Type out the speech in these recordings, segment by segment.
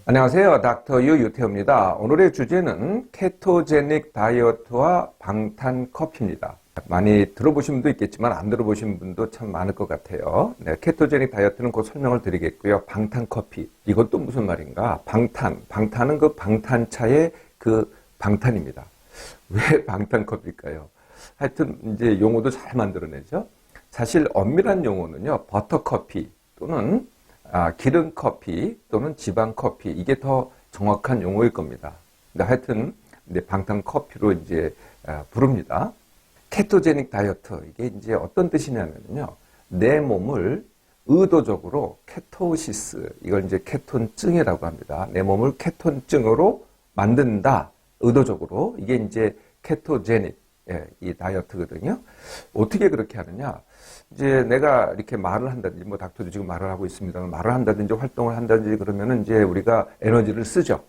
안녕하세요. 닥터 유 유태호입니다. 오늘의 주제는 케토제닉 다이어트와 방탄커피입니다. 많이 들어보신 분도 있겠지만 안 들어보신 분도 참 많을 것 같아요. 네, 케토제닉 다이어트는 곧 설명을 드리겠고요. 방탄커피, 이것도 무슨 말인가? 방탄은 그 방탄차의 그 방탄입니다. 왜 방탄커피일까요? 하여튼 이제 용어도 잘 만들어내죠. 사실 엄밀한 용어는요, 버터커피 또는 기름커피 또는 지방커피, 이게 더 정확한 용어일 겁니다. 근데 하여튼 방탄커피로 이제 부릅니다. 케토제닉 다이어트, 이게 이제 어떤 뜻이냐면요, 내 몸을 의도적으로 케토시스, 이걸 이제 케톤증이라고 합니다. 내 몸을 케톤증으로 만든다, 의도적으로. 이게 이제 케토제닉, 이 다이어트거든요. 어떻게 그렇게 하느냐? 이제 내가 이렇게 말을 한다든지, 뭐 닥터도 지금 말을 하고 있습니다만, 말을 한다든지 활동을 한다든지 그러면은 이제 우리가 에너지를 쓰죠.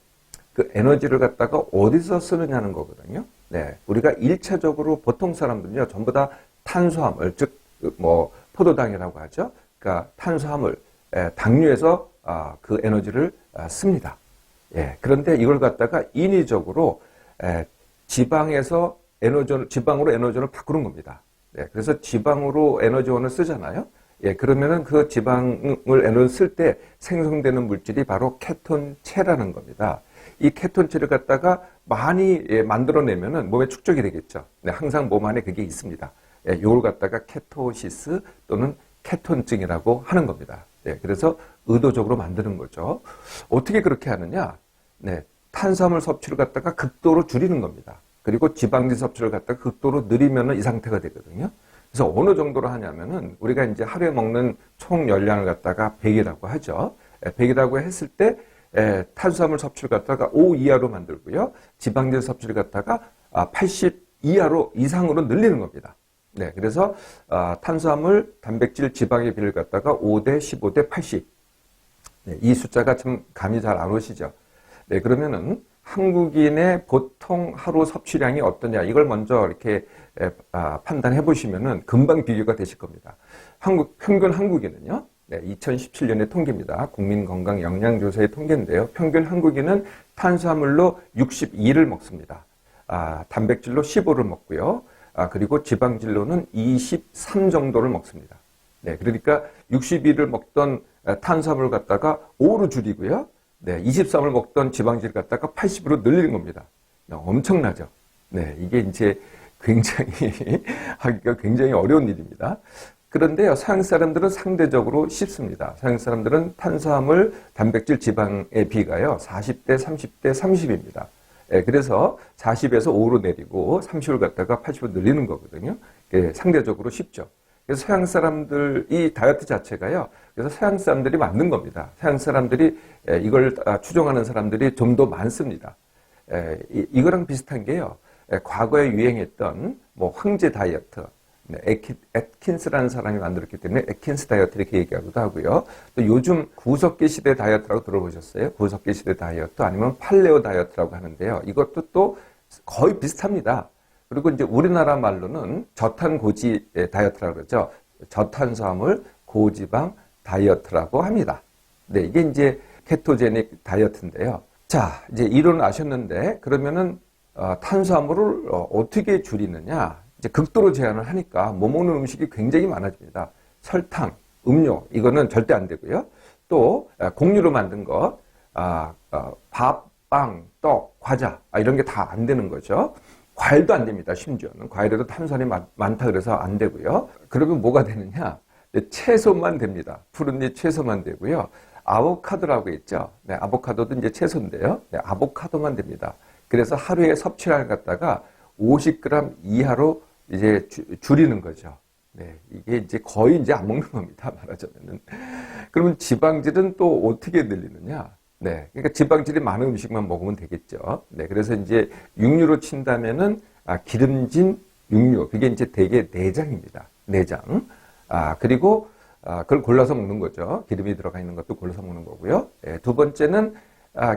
그 에너지를 갖다가 어디서 쓰느냐는 거거든요. 네. 우리가 1차적으로 보통 사람들은요, 전부 다 탄수화물, 즉, 뭐, 포도당이라고 하죠. 그러니까 탄수화물, 당류에서 그 에너지를 씁니다. 예. 그런데 이걸 갖다가 인위적으로 지방으로 에너지를 바꾸는 겁니다. 네, 그래서 지방으로 에너지원을 쓰잖아요. 예, 그러면은 그 지방을 에너지를 쓸 때 생성되는 물질이 바로 케톤체라는 겁니다. 이 케톤체를 갖다가 많이 만들어내면은 몸에 축적이 되겠죠. 네, 항상 몸 안에 그게 있습니다. 예, 이걸 갖다가 케토시스 또는 케톤증이라고 하는 겁니다. 네, 그래서 의도적으로 만드는 거죠. 어떻게 그렇게 하느냐? 네, 탄수화물 섭취를 갖다가 극도로 줄이는 겁니다. 그리고 지방질 섭취를 갖다가 극도로 늘리면은 이 상태가 되거든요. 그래서 어느 정도로 하냐면은 우리가 이제 하루에 먹는 총 열량을 갖다가 100이라고 하죠. 100이라고 했을 때 탄수화물 섭취를 갖다가 5 이하로 만들고요. 지방질 섭취를 갖다가 80 이상으로 늘리는 겁니다. 네, 그래서 탄수화물, 단백질, 지방의 비를 갖다가 5대 15대 80. 네, 이 숫자가 좀 감이 잘 안 오시죠. 네, 그러면은 한국인의 보통 하루 섭취량이 어떠냐, 이걸 먼저 이렇게 판단해 보시면은 금방 비교가 되실 겁니다. 평균 한국인은요, 네, 2017년의 통계입니다. 국민건강영양조사의 통계인데요. 평균 한국인은 탄수화물로 62를 먹습니다. 단백질로 15를 먹고요. 그리고 지방질로는 23 정도를 먹습니다. 네, 그러니까 62를 먹던 탄수화물을 갖다가 5로 줄이고요. 네, 23을 먹던 지방질 갖다가 80으로 늘리는 겁니다. 엄청나죠? 네, 이게 이제 굉장히 하기가 굉장히 어려운 일입니다. 그런데요, 서양 사람들은 상대적으로 쉽습니다. 서양 사람들은 탄수화물, 단백질, 지방의 비가요, 40대, 30대, 30입니다. 네, 그래서 40에서 5로 내리고 30을 갖다가 80으로 늘리는 거거든요. 네, 상대적으로 쉽죠. 그래서 서양 사람들, 이 다이어트 자체가요, 그래서 서양 사람들이 만든 겁니다. 서양 사람들이 이걸 추종하는 사람들이 좀 더 많습니다. 이거랑 비슷한 게요, 과거에 유행했던 뭐 황제 다이어트, 애킨스라는 사람이 만들었기 때문에 애킨스 다이어트 이렇게 얘기하기도 하고요. 또 요즘 구석기 시대 다이어트라고 들어보셨어요? 구석기 시대 다이어트 아니면 팔레오 다이어트라고 하는데요. 이것도 또 거의 비슷합니다. 그리고 이제 우리나라 말로는 저탄고지 다이어트라고 그러죠. 저탄수화물, 고지방 다이어트라고 합니다. 네, 이게 이제 케토제닉 다이어트인데요. 자, 이제 이론을 아셨는데, 그러면은 탄수화물을 어떻게 줄이느냐? 이제 극도로 제한을 하니까 못 먹는 음식이 굉장히 많아집니다. 설탕, 음료, 이거는 절대 안 되고요. 또 곡류로 만든 것, 밥, 빵, 떡, 과자, 이런 게 다 안 되는 거죠. 과일도 안 됩니다. 심지어는 과일에도 탄수화물이 많다 그래서 안 되고요. 그러면 뭐가 되느냐? 채소만 됩니다. 푸른잎 채소만 되고요. 아보카도라고 있죠. 네, 아보카도도 이제 채소인데요. 네, 아보카도만 됩니다. 그래서 하루에 섭취량을 갖다가 50g 이하로 이제 줄이는 거죠. 네, 이게 이제 거의 이제 안 먹는 겁니다. 말하자면은. 그러면 지방질은 또 어떻게 늘리느냐? 네, 그러니까 지방질이 많은 음식만 먹으면 되겠죠. 네, 그래서 이제 육류로 친다면은 기름진 육류, 그게 이제 대개 내장입니다. 내장. 그리고 그걸 골라서 먹는 거죠. 기름이 들어가 있는 것도 골라서 먹는 거고요. 네, 두 번째는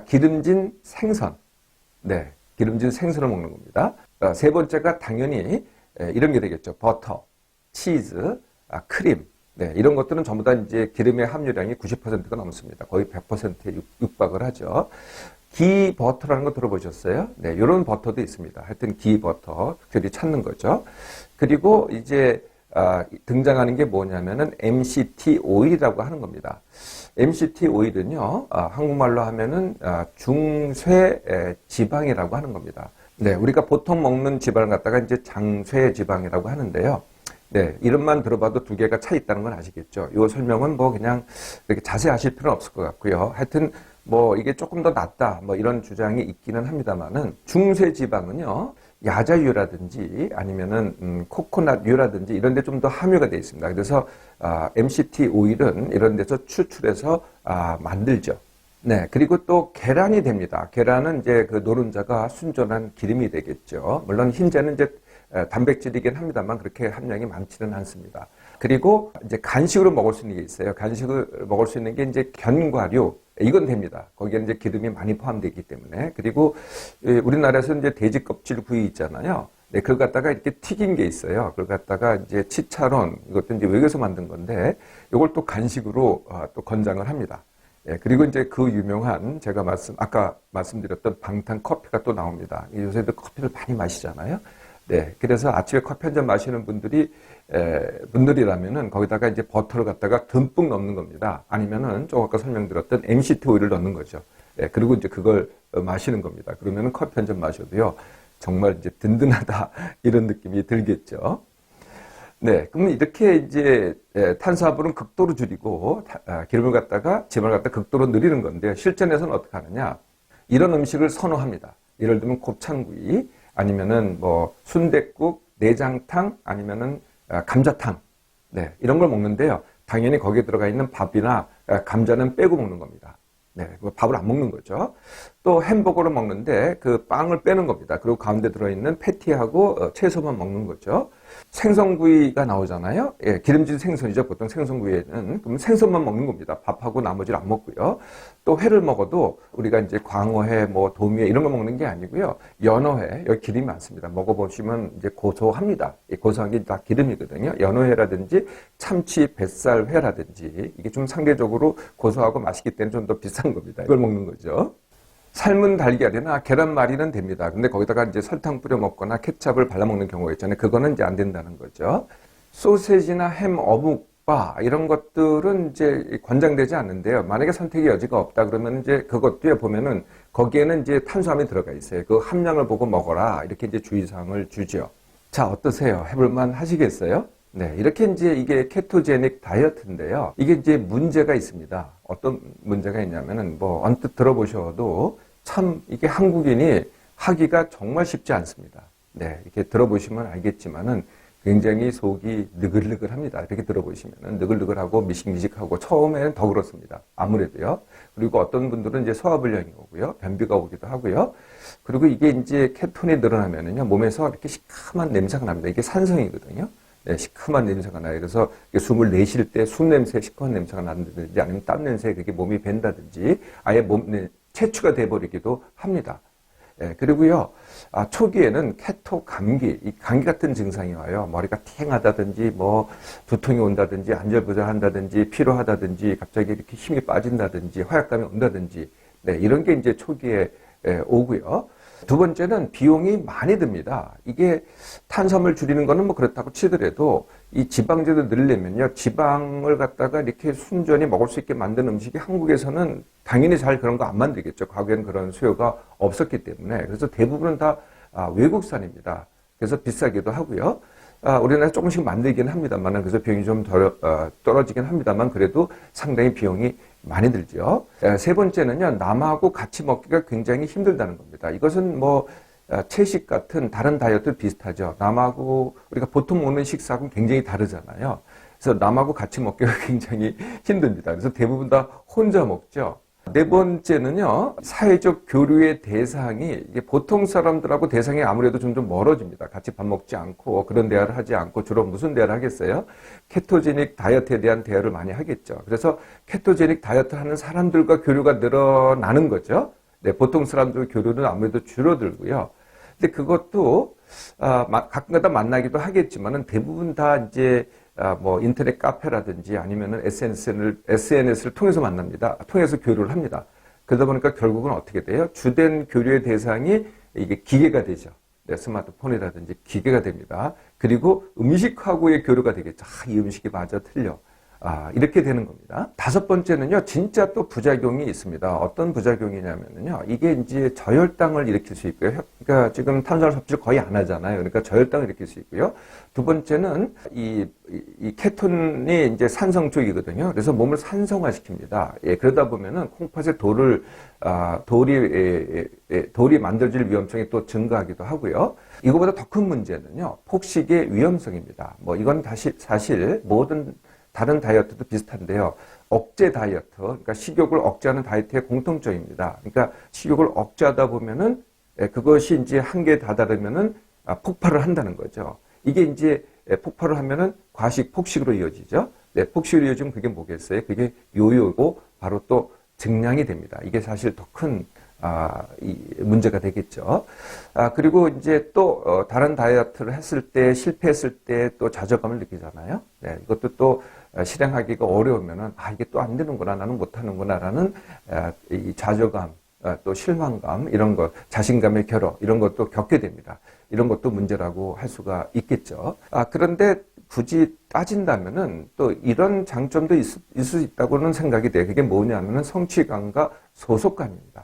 기름진 생선. 네, 기름진 생선을 먹는 겁니다. 세 번째가 당연히 이런 게 되겠죠. 버터, 치즈, 크림. 네, 이런 것들은 전부 다 이제 기름의 함유량이 90%가 넘습니다. 거의 100%에 육박을 하죠. 기 버터라는 거 들어보셨어요? 네, 이런 버터도 있습니다. 하여튼 기 버터 특별히 찾는 거죠. 그리고 이제 등장하는 게 뭐냐면은 MCT 오일이라고 하는 겁니다. MCT 오일은요, 한국말로 하면은 중쇄 지방이라고 하는 겁니다. 네, 우리가 보통 먹는 지방을 갖다가 이제 장쇄 지방이라고 하는데요. 네, 이름만 들어봐도 두 개가 차이 있다는 건 아시겠죠? 이 설명은 뭐 그냥 이렇게 자세히 하실 필요는 없을 것 같고요. 하여튼 뭐 이게 조금 더 낫다 뭐 이런 주장이 있기는 합니다만은 중쇄 지방은요, 야자유라든지 아니면은 코코넛유라든지 이런 데 좀 더 함유가 되어 있습니다. 그래서 MCT 오일은 이런 데서 추출해서 만들죠. 네, 그리고 또 계란이 됩니다. 계란은 이제 그 노른자가 순전한 기름이 되겠죠. 물론 흰자는 이제 단백질이긴 합니다만 그렇게 함량이 많지는 않습니다. 그리고 이제 간식으로 먹을 수 있는 게 있어요. 간식을 먹을 수 있는 게 이제 견과류. 이건 됩니다. 거기에는 이제 기름이 많이 포함되어 있기 때문에. 그리고 우리나라에서 이제 돼지 껍질 구이 있잖아요. 네, 그걸 갖다가 이렇게 튀긴 게 있어요. 그걸 갖다가 이제 치차론, 이것도 이제 외국에서 만든 건데, 이걸 또 간식으로 또 권장을 합니다. 예, 그리고 이제 그 유명한 제가 아까 말씀드렸던 방탄 커피가 또 나옵니다. 요새도 커피를 많이 마시잖아요. 네, 그래서 아침에 커피 한 잔 마시는 분들이라면은 거기다가 이제 버터를 갖다가 듬뿍 넣는 겁니다. 아니면은 조금 아까 설명드렸던 MCT 오일을 넣는 거죠. 네, 그리고 이제 그걸 마시는 겁니다. 그러면은 커피 한 잔 마셔도요, 정말 이제 든든하다 이런 느낌이 들겠죠. 네, 그러면 이렇게 이제 탄수화물은 극도로 줄이고 기름을 갖다가 지방을 갖다 극도로 늘리는 건데 실전에서는 어떻게 하느냐? 이런 음식을 선호합니다. 예를 들면 곱창구이 아니면은 뭐 순댓국, 내장탕 아니면은 감자탕, 네, 이런 걸 먹는데요. 당연히 거기에 들어가 있는 밥이나 감자는 빼고 먹는 겁니다. 네, 밥을 안 먹는 거죠. 또 햄버거를 먹는데 그 빵을 빼는 겁니다. 그리고 가운데 들어있는 패티하고 채소만 먹는 거죠. 생선구이가 나오잖아요. 예, 기름진 생선이죠. 보통 생선구이에는. 그럼 생선만 먹는 겁니다. 밥하고 나머지를 안 먹고요. 또 회를 먹어도 우리가 이제 광어회, 뭐 도미회 이런 거 먹는 게 아니고요. 연어회, 여기 기름이 많습니다. 먹어보시면 이제 고소합니다. 고소한 게 다 기름이거든요. 연어회라든지 참치 뱃살회라든지 이게 좀 상대적으로 고소하고 맛있기 때문에 좀 더 비싼 겁니다. 이걸 먹는 거죠. 삶은 달걀이나 계란말이는 됩니다. 근데 거기다가 이제 설탕 뿌려 먹거나 케찹을 발라 먹는 경우가 있잖아요. 그거는 이제 안 된다는 거죠. 소세지나 햄, 어묵바 이런 것들은 이제 권장되지 않는데요. 만약에 선택의 여지가 없다 그러면 이제 그것도에 보면은 거기에는 이제 탄수화물이 들어가 있어요. 그 함량을 보고 먹어라 이렇게 이제 주의사항을 주죠. 자, 어떠세요? 해볼만 하시겠어요? 네, 이렇게 이제 이게 케토제닉 다이어트인데요. 이게 이제 문제가 있습니다. 어떤 문제가 있냐면은 뭐 언뜻 들어보셔도 참 이게 한국인이 하기가 정말 쉽지 않습니다. 네, 이렇게 들어보시면 알겠지만은 굉장히 속이 느글느글합니다. 이렇게 들어보시면은 느글느글하고 미식미식하고 처음에는 더 그렇습니다. 아무래도요. 그리고 어떤 분들은 이제 소화불량이 오고요, 변비가 오기도 하고요. 그리고 이게 이제 케톤이 늘어나면은요 몸에서 이렇게 시큼한 냄새가 납니다. 이게 산성이거든요. 네, 시큼한 냄새가 나요. 그래서 숨을 내쉴 때 숨 냄새, 시큼한 냄새가 난다든지 아니면 땀 냄새에 그게 몸이 밴다든지 아예 몸 체취가 돼버리기도 합니다. 예, 그리고요, 초기에는 케토 감기, 이 감기 같은 증상이 와요. 머리가 팅하다든지, 뭐, 두통이 온다든지, 안절부절한다든지, 피로하다든지, 갑자기 이렇게 힘이 빠진다든지, 화약감이 온다든지, 네, 이런 게 이제 초기에 오고요. 두 번째는 비용이 많이 듭니다. 이게 탄수화물 줄이는 거는 뭐 그렇다고 치더라도 이 지방제도 늘리면요. 지방을 갖다가 이렇게 순전히 먹을 수 있게 만든 음식이 한국에서는 당연히 잘 그런 거 안 만들겠죠. 과거에는 그런 수요가 없었기 때문에. 그래서 대부분은 다 외국산입니다. 그래서 비싸기도 하고요. 우리나라에서 조금씩 만들긴 합니다만, 그래서 비용이 좀 떨어지긴 합니다만, 그래도 상당히 비용이 많이 들죠. 세 번째는요, 남하고 같이 먹기가 굉장히 힘들다는 겁니다. 이것은 뭐, 채식 같은 다른 다이어트 비슷하죠. 남하고 우리가 보통 먹는 식사하고는 굉장히 다르잖아요. 그래서 남하고 같이 먹기가 굉장히 힘듭니다. 그래서 대부분 다 혼자 먹죠. 네 번째는요, 사회적 교류의 대상이 이게 보통 사람들하고 대상이 아무래도 좀 멀어집니다. 같이 밥 먹지 않고 그런 대화를 하지 않고 주로 무슨 대화를 하겠어요? 케토제닉 다이어트에 대한 대화를 많이 하겠죠. 그래서 케토제닉 다이어트 하는 사람들과 교류가 늘어나는 거죠. 네, 보통 사람들 교류는 아무래도 줄어들고요. 근데 그것도 가끔가다 만나기도 하겠지만은 대부분 다 이제 뭐 인터넷 카페라든지 아니면은 SNS를 통해서 만납니다. 통해서 교류를 합니다. 그러다 보니까 결국은 어떻게 돼요? 주된 교류의 대상이 이게 기계가 되죠. 네, 스마트폰이라든지 기계가 됩니다. 그리고 음식하고의 교류가 되겠죠. 이 음식이 맞아 틀려. 이렇게 되는 겁니다. 다섯 번째는요, 진짜 또 부작용이 있습니다. 어떤 부작용이냐면요, 이게 이제 저혈당을 일으킬 수 있고요. 그러니까 지금 탄수화물 섭취를 거의 안 하잖아요. 그러니까 저혈당을 일으킬 수 있고요. 두 번째는 이 케톤이 이제 산성 쪽이거든요. 그래서 몸을 산성화시킵니다. 예, 그러다 보면은 콩팥에 돌이 만들어질 위험성이 또 증가하기도 하고요. 이거보다 더 큰 문제는요, 폭식의 위험성입니다. 뭐 이건 사실 모든 다른 다이어트도 비슷한데요. 억제 다이어트, 그러니까 식욕을 억제하는 다이어트의 공통점입니다. 그러니까 식욕을 억제하다 보면은 그것이 이제 한계에 다다르면은 폭발을 한다는 거죠. 이게 이제 폭발을 하면은 과식, 폭식으로 이어지죠. 네, 폭식으로 이어지면 그게 뭐겠어요? 그게 요요고 바로 또 증량이 됩니다. 이게 사실 더 큰 문제가 되겠죠. 그리고 이제 또 다른 다이어트를 했을 때 실패했을 때 또 좌절감을 느끼잖아요. 네, 이것도 또 실행하기가 어려우면은 이게 또 안 되는구나, 나는 못하는구나라는 이 좌절감, 또 실망감 이런 것, 자신감의 결여 이런 것도 겪게 됩니다. 이런 것도 문제라고 할 수가 있겠죠. 그런데 굳이 따진다면은 또 이런 장점도 있을 수 있다고는 생각이 돼요. 그게 뭐냐면은 성취감과 소속감입니다.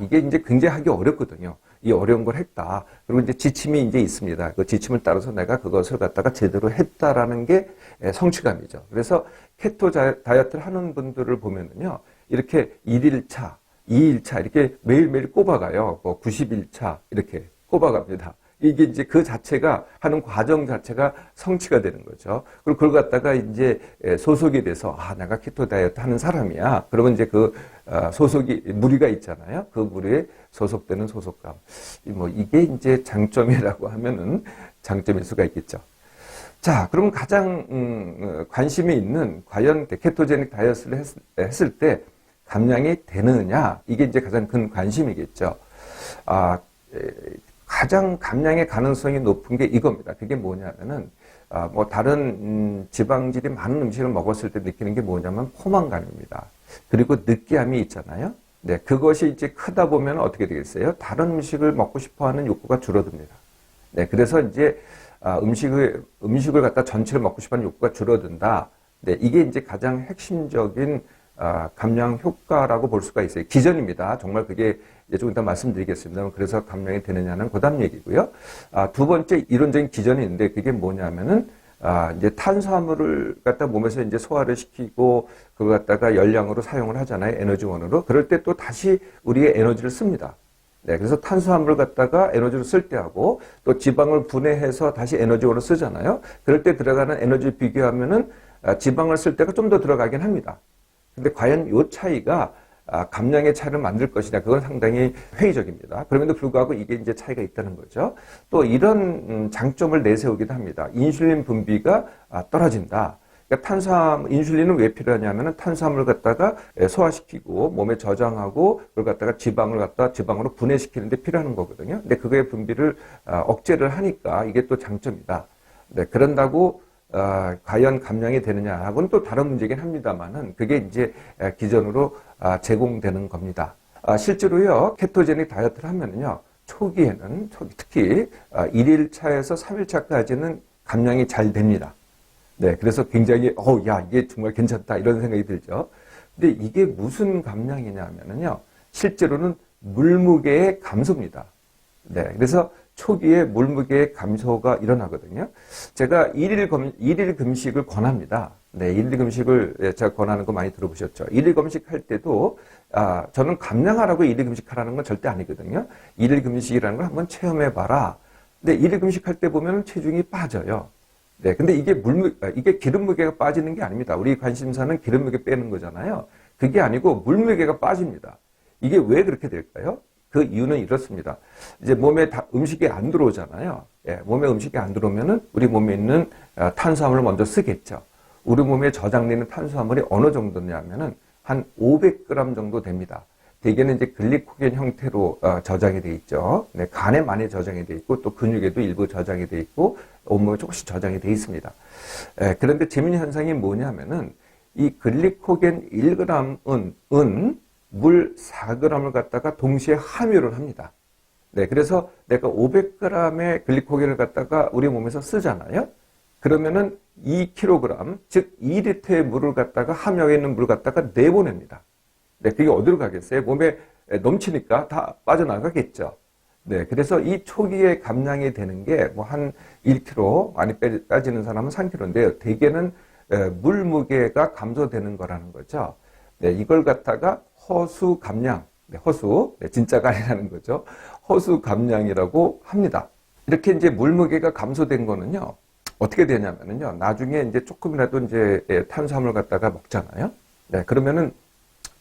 이게 이제 굉장히 하기 어렵거든요. 이 어려운 걸 했다. 그리고 이제 지침이 이제 있습니다. 그 지침을 따라서 내가 그것을 갖다가 제대로 했다라는 게 성취감이죠. 그래서 케토 다이어트를 하는 분들을 보면은요, 이렇게 1일차, 2일차 이렇게 매일매일 꼽아가요. 90일차 이렇게 꼽아갑니다. 이게 이제 그 자체가 하는 과정 자체가 성취가 되는 거죠. 그리고 그걸 갖다가 이제 소속이 돼서 내가 키토 다이어트 하는 사람이야. 그러면 이제 그 소속이 무리가 있잖아요. 그 무리에 소속되는 소속감. 뭐 이게 이제 장점이라고 하면은 장점일 수가 있겠죠. 자, 그럼 가장 관심이 있는 과연 케토제닉 다이어트를 했을 때 감량이 되느냐? 이게 이제 가장 큰 관심이겠죠. 가장 감량의 가능성이 높은 게 이겁니다. 그게 뭐냐면은, 뭐 다른 지방질이 많은 음식을 먹었을 때 느끼는 게 뭐냐면 포만감입니다. 그리고 느끼함이 있잖아요. 네, 그것이 이제 크다 보면 어떻게 되겠어요? 다른 음식을 먹고 싶어 하는 욕구가 줄어듭니다. 네, 그래서 이제 음식을 갖다 전체를 먹고 싶어 하는 욕구가 줄어든다. 네, 이게 이제 가장 핵심적인 감량 효과라고 볼 수가 있어요. 기전입니다. 정말 그게 조금 이따 말씀드리겠습니다. 그래서 감량이 되느냐는 그다음 얘기고요. 두 번째 이론적인 기전이 있는데 그게 뭐냐면은 이제 탄수화물을 갖다 몸에서 이제 소화를 시키고 그걸 갖다가 열량으로 사용을 하잖아요. 에너지원으로. 그럴 때 또 다시 우리의 에너지를 씁니다. 네, 그래서 탄수화물을 갖다가 에너지로 쓸 때 하고 또 지방을 분해해서 다시 에너지원으로 쓰잖아요. 그럴 때 들어가는 에너지를 비교하면은 지방을 쓸 때가 좀 더 들어가긴 합니다. 근데 과연 이 차이가 감량의 차이를 만들 것이냐, 그건 상당히 회의적입니다. 그럼에도 불구하고 이게 이제 차이가 있다는 거죠. 또 이런 장점을 내세우기도 합니다. 인슐린 분비가 떨어진다. 그러니까 인슐린은 왜 필요하냐면은 탄수화물을 갖다가 소화시키고 몸에 저장하고 그걸 갖다가 지방으로 분해시키는데 필요한 거거든요. 근데 그거의 분비를 억제를 하니까 이게 또 장점이다. 네, 그런다고 과연 감량이 되느냐하고는 또 다른 문제긴 합니다만은 그게 이제 기존으로 제공되는 겁니다. 실제로요, 케토제닉 다이어트를 하면은요, 초기에는 특히 1일차에서 3일차까지는 감량이 잘 됩니다. 네, 그래서 굉장히 이게 정말 괜찮다 이런 생각이 들죠. 근데 이게 무슨 감량이냐면은요, 실제로는 물무게의 감소입니다. 네, 그래서 초기에 물무게의 감소가 일어나거든요. 제가 1일 금식을 권합니다. 네, 1일 금식을 제가 권하는 거 많이 들어보셨죠. 1일 금식할 때도 저는 감량하라고 1일 금식하라는 건 절대 아니거든요. 1일 금식이라는 걸 한번 체험해봐라. 근데 1일 금식할 때 보면 체중이 빠져요. 네, 근데 이게 기름 무게가 빠지는 게 아닙니다. 우리 관심사는 기름 무게 빼는 거잖아요. 그게 아니고 물무게가 빠집니다. 이게 왜 그렇게 될까요? 그 이유는 이렇습니다. 이제 몸에 음식이 안 들어오잖아요. 예, 몸에 음식이 안 들어오면은 우리 몸에 있는 탄수화물을 먼저 쓰겠죠. 우리 몸에 저장되는 탄수화물이 어느 정도냐면은 한 500g 정도 됩니다. 대개는 이제 글리코겐 형태로 저장이 돼 있죠. 네, 간에 많이 저장이 돼 있고 또 근육에도 일부 저장이 돼 있고 온몸에 조금씩 저장이 돼 있습니다. 그런데 재미있는 현상이 뭐냐면은 이 글리코겐 1g은 물 4g을 갖다가 동시에 함유를 합니다. 네, 그래서 내가 500g의 글리코겐을 갖다가 우리 몸에서 쓰잖아요. 그러면은 2kg, 즉 2리터의 물을 갖다가 함유하고 있는 물을 갖다가 내보냅니다. 네, 그게 어디로 가겠어요? 몸에 넘치니까 다 빠져나가겠죠. 네, 그래서 이 초기에 감량이 되는 게 뭐 한 1kg, 많이 빠지는 사람은 3kg인데요. 대개는 물 무게가 감소되는 거라는 거죠. 네, 이걸 갖다가 허수 감량, 네, 허수, 네, 진짜가 아니라는 거죠. 허수 감량이라고 합니다. 이렇게 이제 물 무게가 감소된 거는요, 어떻게 되냐면요, 나중에 이제 조금이라도 이제 탄수화물 갖다가 먹잖아요. 네, 그러면은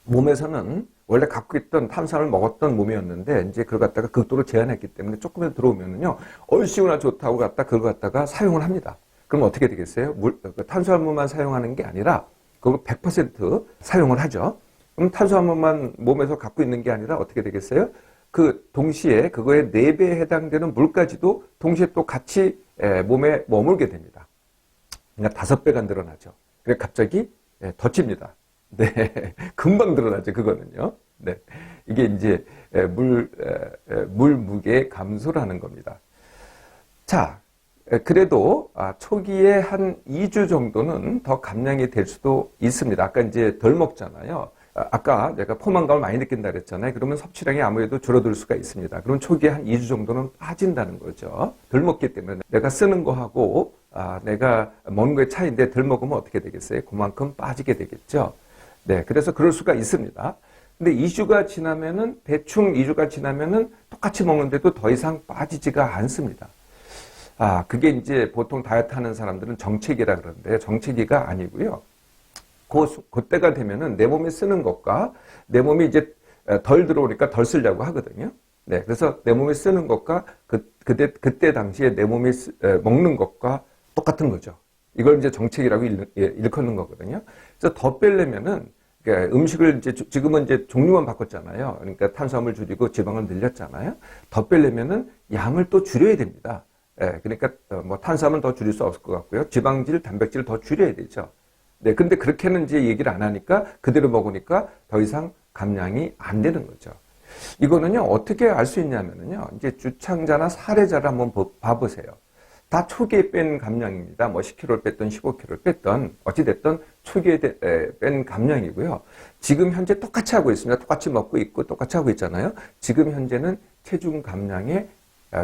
몸에서는 원래 갖고 있던 탄수화물 먹었던 몸이었는데 이제 그걸 갖다가 극도로 제한했기 때문에 조금이라도 들어오면은요, 얼씨구나 좋다고 갖다 그걸 갖다가 사용을 합니다. 그럼 어떻게 되겠어요? 탄수화물만 사용하는 게 아니라 그거 100% 사용을 하죠. 그럼 탄수화물만 몸에서 갖고 있는 게 아니라 어떻게 되겠어요? 그 동시에 그거에 4배에 해당되는 물까지도 동시에 또 같이 몸에 머물게 됩니다. 그러니까 5배가 늘어나죠. 그래 갑자기 더 찝니다. 네, 금방 늘어나죠. 그거는요. 네, 이게 이제 물 무게 감소라는 겁니다. 자, 그래도 초기에 한 2주 정도는 더 감량이 될 수도 있습니다. 아까 이제 덜 먹잖아요. 아까 내가 포만감을 많이 느낀다 그랬잖아요. 그러면 섭취량이 아무래도 줄어들 수가 있습니다. 그럼 초기에 한 2주 정도는 빠진다는 거죠. 덜 먹기 때문에 내가 쓰는 거하고 내가 먹는 거의 차이인데 덜 먹으면 어떻게 되겠어요? 그만큼 빠지게 되겠죠. 네, 그래서 그럴 수가 있습니다. 근데 2주가 지나면은 대충 2주가 지나면은 똑같이 먹는데도 더 이상 빠지지가 않습니다. 그게 이제 보통 다이어트 하는 사람들은 정체기라 그러는데 정체기가 아니고요. 그때가 되면은 내 몸이 쓰는 것과 내 몸이 이제 덜 들어오니까 덜 쓰려고 하거든요. 네, 그래서 내 몸이 쓰는 것과 그때 당시에 내 몸이 먹는 것과 똑같은 거죠. 이걸 이제 정체기라고 일컫는 거거든요. 그래서 더 빼려면은 그러니까 음식을 이제 지금은 이제 종류만 바꿨잖아요. 그러니까 탄수화물 줄이고 지방을 늘렸잖아요. 더 빼려면은 양을 또 줄여야 됩니다. 그러니까 뭐 탄수화물 더 줄일 수 없을 것 같고요. 지방질, 단백질 더 줄여야 되죠. 네, 근데 그렇게는 이제 얘기를 안 하니까 그대로 먹으니까 더 이상 감량이 안 되는 거죠. 이거는요, 어떻게 알 수 있냐면요, 이제 주창자나 사례자를 한번 봐보세요. 다 초기에 뺀 감량입니다. 뭐 10kg를 뺐던 15kg를 뺐던 어찌됐든 초기에 뺀 감량이고요. 지금 현재 똑같이 하고 있습니다. 똑같이 먹고 있고 똑같이 하고 있잖아요. 지금 현재는 체중 감량에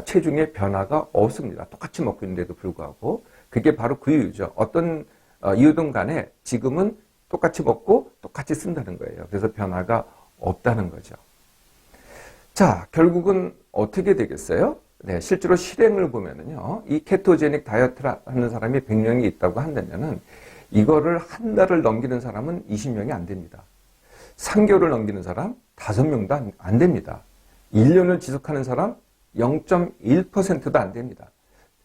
체중의 변화가 없습니다. 똑같이 먹고 있는데도 불구하고 그게 바로 그 이유죠. 어떤 이유든 간에 지금은 똑같이 먹고 똑같이 쓴다는 거예요. 그래서 변화가 없다는 거죠. 자, 결국은 어떻게 되겠어요? 네, 실제로 실행을 보면은요, 이 케토제닉 다이어트를 하는 사람이 100명이 있다고 한다면은 이거를 한 달을 넘기는 사람은 20명이 안 됩니다. 3개월을 넘기는 사람 5명도 안 됩니다. 1년을 지속하는 사람 0.1%도 안 됩니다.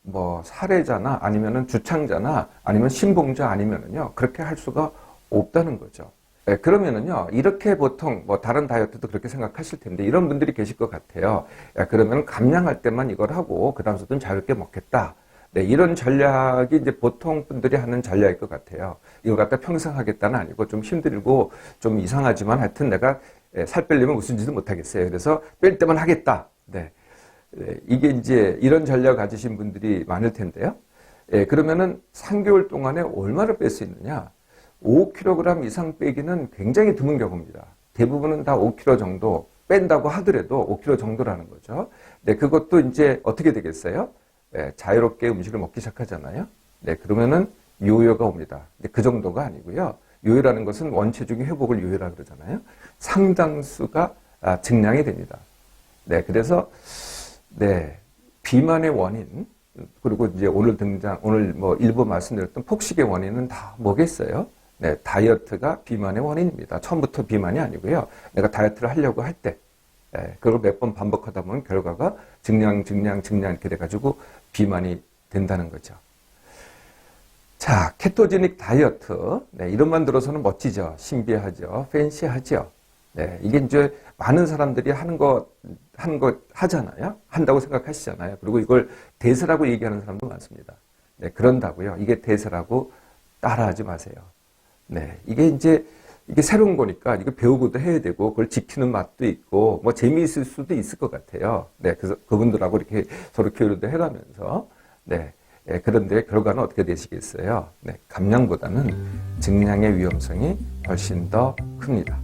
뭐 사례자나 아니면은 주창자나 아니면 신봉자 아니면은요, 그렇게 할 수가 없다는 거죠. 네, 그러면은요, 이렇게 보통 뭐 다른 다이어트도 그렇게 생각하실 텐데 이런 분들이 계실 것 같아요. 그러면 감량할 때만 이걸 하고 그 다음부터는 자유롭게 먹겠다. 네, 이런 전략이 이제 보통 분들이 하는 전략일 것 같아요. 이걸 갖다 평생 하겠다는 아니고 좀 힘들고 좀 이상하지만 하여튼 내가 살 빼려면 무슨 짓을 못 하겠어요. 그래서 뺄 때만 하겠다. 네. 이게 이제 이런 전략 가지신 분들이 많을 텐데요. 그러면은 3개월 동안에 얼마를 뺄 수 있느냐? 5kg 이상 빼기는 굉장히 드문 경우입니다. 대부분은 다 5kg 정도 뺀다고 하더라도 5kg 정도라는 거죠. 네, 그것도 이제 어떻게 되겠어요? 네, 자유롭게 음식을 먹기 시작하잖아요. 네, 그러면은 요요가 옵니다. 근데 그 정도가 아니고요. 요요라는 것은 원체중의 회복을 요요라 그러잖아요. 상당수가 증량이 됩니다. 네, 그래서 네, 비만의 원인 그리고 이제 오늘 뭐 일부 말씀드렸던 폭식의 원인은 다 뭐겠어요? 네, 다이어트가 비만의 원인입니다. 처음부터 비만이 아니고요. 내가 다이어트를 하려고 할 때, 그걸 몇 번 반복하다 보면 결과가 증량 이렇게 돼가지고 비만이 된다는 거죠. 자, 케토제닉 다이어트. 네, 이름만 들어서는 멋지죠. 신비하죠. 팬시하죠. 네, 이게 이제 많은 사람들이 하는 거 하잖아요. 한다고 생각하시잖아요. 그리고 이걸 대세라고 얘기하는 사람도 많습니다. 네, 그런다고요. 이게 대세라고 따라하지 마세요. 네, 이게 새로운 거니까 이거 배우고도 해야 되고 그걸 지키는 맛도 있고 뭐 재미있을 수도 있을 것 같아요. 네, 그래서 그분들하고 이렇게 서로 교류도 해가면서 네, 그런데 결과는 어떻게 되시겠어요? 네, 감량보다는 증량의 위험성이 훨씬 더 큽니다.